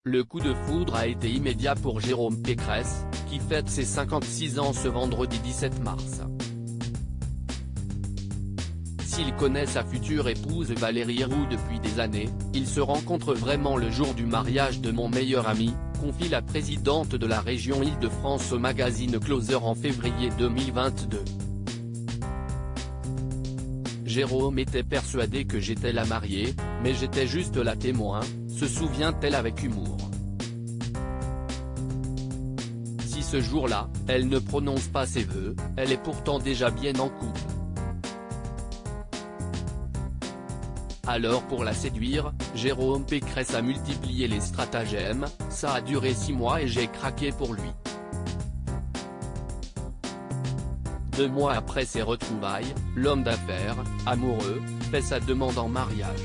Le coup de foudre a été immédiat pour Jérôme Pécresse, qui fête ses 56 ans ce vendredi 17 mars. S'il connaît sa future épouse Valérie Roux depuis des années, ils se rencontrent vraiment le jour du mariage de mon meilleur ami, confie la présidente de la région Île-de-France au magazine Closer en février 2022. Jérôme était persuadé que j'étais la mariée, mais j'étais juste la témoin, se souvient-elle avec humour. Si ce jour-là, elle ne prononce pas ses vœux, elle est pourtant déjà bien en couple. Alors pour la séduire, Jérôme Pécresse a multiplié les stratagèmes, ça a duré 6 mois et j'ai craqué pour lui. 2 mois après ces retrouvailles, l'homme d'affaires, amoureux, fait sa demande en mariage.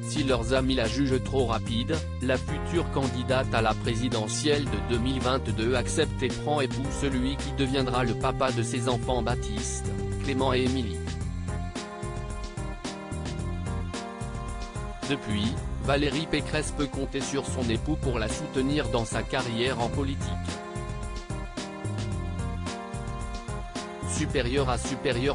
Si leurs amis la jugent trop rapide, la future candidate à la présidentielle de 2022 accepte et prend époux celui qui deviendra le papa de ses enfants Baptiste, Clément et Émilie. Depuis, Valérie Pécresse peut compter sur son époux pour la soutenir dans sa carrière en politique. Supérieur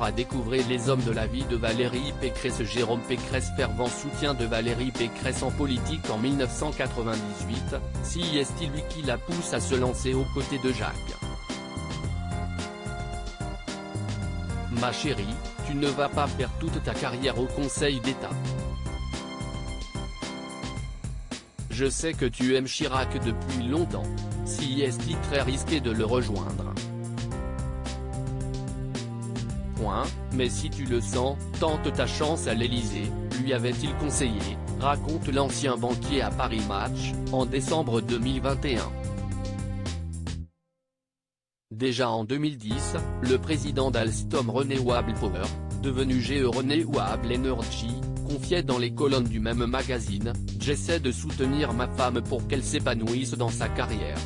à découvrir les hommes de la vie de Valérie Pécresse. Jérôme Pécresse, fervent soutien de Valérie Pécresse en politique en 1998, si est lui qui la pousse à se lancer aux côtés de Jacques. Ma chérie, tu ne vas pas faire toute ta carrière au Conseil d'État. Je sais que tu aimes Chirac depuis longtemps, si est très risqué de le rejoindre. Mais si tu le sens, tente ta chance à l'Élysée, lui avait-il conseillé, raconte l'ancien banquier à Paris Match, en décembre 2021. Déjà en 2010, le président d'Alstom Renewable Power, devenu GE Renewable Energy, confiait dans les colonnes du même magazine « J'essaie de soutenir ma femme pour qu'elle s'épanouisse dans sa carrière ».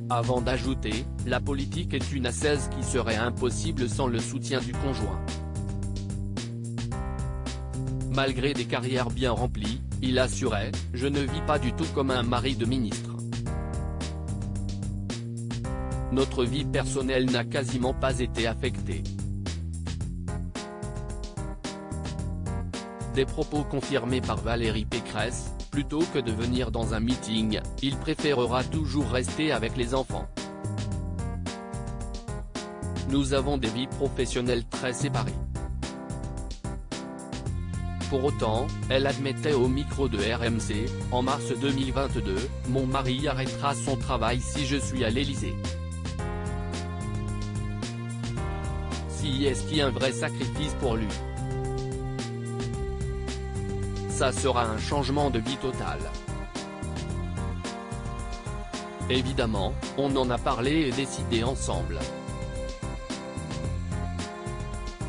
Avant d'ajouter, la politique est une ascèse qui serait impossible sans le soutien du conjoint. Malgré des carrières bien remplies, il assurait « Je ne vis pas du tout comme un mari de ministre. Notre vie personnelle n'a quasiment pas été affectée. » Des propos confirmés par Valérie Pécresse, plutôt que de venir dans un meeting, il préférera toujours rester avec les enfants. Nous avons des vies professionnelles très séparées. Pour autant, elle admettait au micro de RMC, en mars 2022, « Mon mari arrêtera son travail si je suis à l'Élysée. Si est-ce un vrai sacrifice pour lui. Ça sera un changement de vie total. » Évidemment, on en a parlé et décidé ensemble.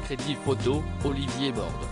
Crédit photo, Olivier Borde.